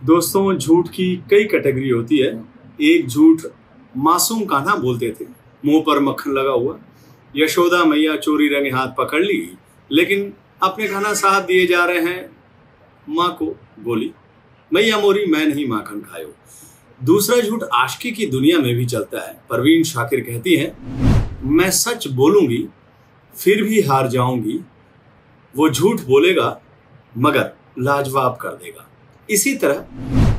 दोस्तों, झूठ की कई कैटेगरी होती है। एक झूठ मासूम कान्हा बोलते थे, मुंह पर मक्खन लगा हुआ। यशोदा मैया चोरी रंगे हाथ पकड़ ली, लेकिन अपने खाना साहब दिए जा रहे हैं। माँ को बोली, मैया मोरी मैं नहीं माखन खायो। दूसरा झूठ आशिकी की दुनिया में भी चलता है। परवीन शाकिर कहती हैं, मैं सच बोलूंगी फिर भी हार जाऊंगी। वो झूठ बोलेगा मगर लाजवाब कर देगा। इसी तरह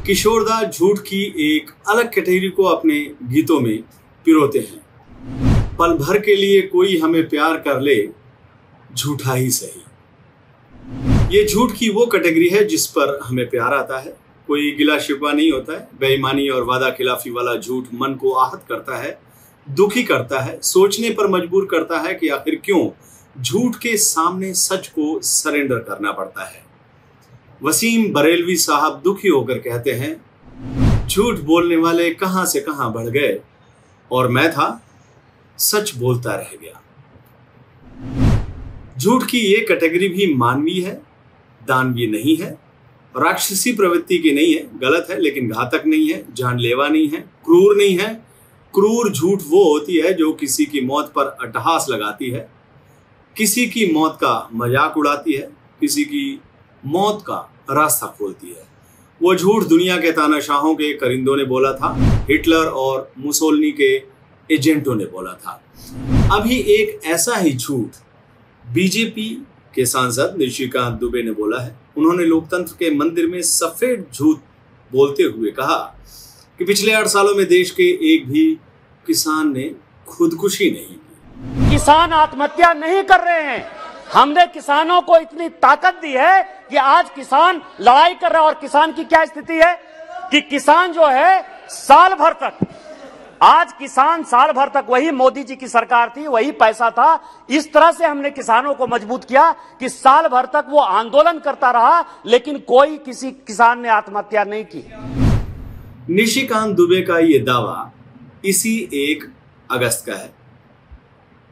किशोरदा झूठ की एक अलग कैटेगरी को अपने गीतों में पिरोते हैं। पल भर के लिए कोई हमें प्यार कर ले, झूठा ही सही। ये झूठ की वो कैटेगरी है जिस पर हमें प्यार आता है, कोई गिला शिकवा नहीं होता है। बेईमानी और वादा खिलाफी वाला झूठ मन को आहत करता है, दुखी करता है, सोचने पर मजबूर करता है कि आखिर क्यों झूठ के सामने सच को सरेंडर करना पड़ता है। वसीम बरेलवी साहब दुखी होकर कहते हैं, झूठ बोलने वाले कहां से कहां बढ़ गए और मैं था सच बोलता रह गया। झूठ की ये कैटेगरी भी मानवीय है, दानवीय नहीं है, राक्षसी प्रवृत्ति की नहीं है। गलत है लेकिन घातक नहीं है, जानलेवा नहीं है, क्रूर नहीं है। क्रूर झूठ वो होती है जो किसी की मौत पर अट्टहास लगाती है, किसी की मौत का मजाक उड़ाती है, किसी की मौत का रास्ता खोलती है। वो झूठ दुनिया के तानाशाहों के करिंदों ने बोला था, हिटलर और मुसोलिनी के एजेंटों ने बोला था। अभी एक ऐसा ही झूठ बीजेपी के सांसद निशिकांत दुबे ने बोला है। उन्होंने लोकतंत्र के मंदिर में सफेद झूठ बोलते हुए कहा कि पिछले 8 सालों में देश के एक भी किसान ने खुदकुशी नहीं की। किसान आत्महत्या नहीं कर रहे हैं। हमने किसानों को इतनी ताकत दी है कि आज किसान लड़ाई कर रहा है। और किसान की क्या स्थिति है कि किसान जो है साल भर तक, आज किसान साल भर तक, वही मोदी जी की सरकार थी, वही पैसा था। इस तरह से हमने किसानों को मजबूत किया कि साल भर तक वो आंदोलन करता रहा, लेकिन कोई किसी किसान ने आत्महत्या नहीं की। निशिकांत दुबे का ये दावा इसी 1 अगस्त का है।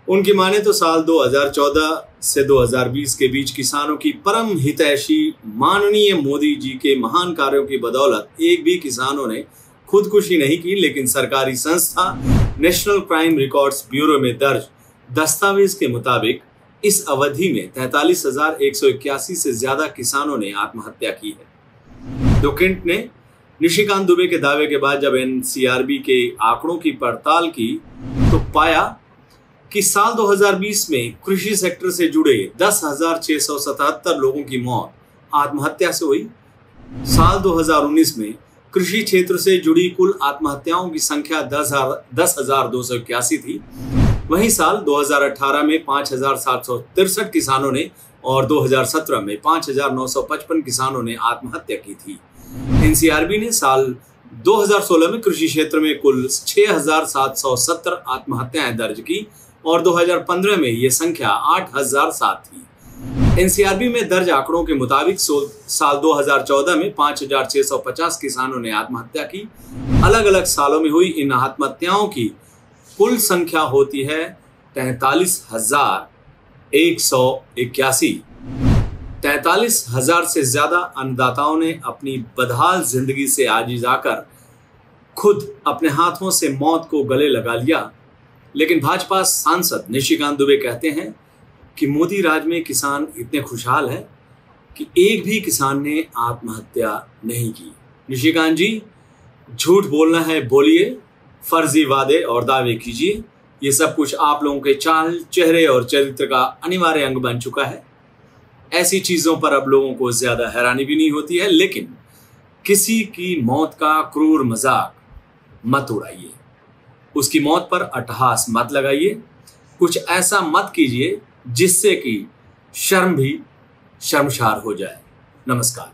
उनकी माने तो साल 2014 से 2020 के बीच किसानों की परम हितैषी माननीय मोदी जी के महान कार्यों की बदौलत एक भी किसानों ने खुदकुशी नहीं की। लेकिन सरकारी संस्था नेशनल क्राइम रिकॉर्ड्स ब्यूरो में दर्ज दस्तावेज के मुताबिक इस अवधि में 43,181 से ज्यादा किसानों ने आत्महत्या की है। डॉकिंट ने निशिकांत दुबे के दावे के बाद जब एनसीआरबी के आंकड़ों की पड़ताल की तो पाया कि साल 2020 में कृषि सेक्टर से जुड़े 10,677 लोगों की मौत आत्महत्या से हुई। साल 2019 में कृषि क्षेत्र से जुड़ी कुल आत्महत्याओं की संख्या 10,281 थी। वहीं साल 2018 में 5,763 किसानों ने और 2017 में 5,955 किसानों ने आत्महत्या की थी। एनसीआरबी ने साल 2016 में कृषि क्षेत्र में कुल 6,770 आत्महत्याएं दर्ज की और 2015 में यह संख्या 8,007 थी। एनसीआरबी में दर्ज आंकड़ों के मुताबिक साल 2014 में 5,650 किसानों ने आत्महत्या की। अलग अलग सालों में हुई इन आत्महत्याओं की कुल संख्या होती है 43,181। 43,000 से ज्यादा अन्नदाताओं ने अपनी बदहाल जिंदगी से आजिज आकर खुद अपने हाथों से मौत को गले लगा लिया। लेकिन भाजपा सांसद निशिकांत दुबे कहते हैं कि मोदी राज में किसान इतने खुशहाल हैं कि एक भी किसान ने आत्महत्या नहीं की। निशिकांत जी, झूठ बोलना है बोलिए, फर्जी वादे और दावे कीजिए। ये सब कुछ आप लोगों के चाल, चेहरे और चरित्र का अनिवार्य अंग बन चुका है। ऐसी चीजों पर अब लोगों को ज्यादा हैरानी भी नहीं होती है। लेकिन किसी की मौत का क्रूर मजाक मत उड़ाइए, उसकी मौत पर अट्टहास मत लगाइए, कुछ ऐसा मत कीजिए जिससे कि शर्म भी शर्मशार हो जाए। नमस्कार।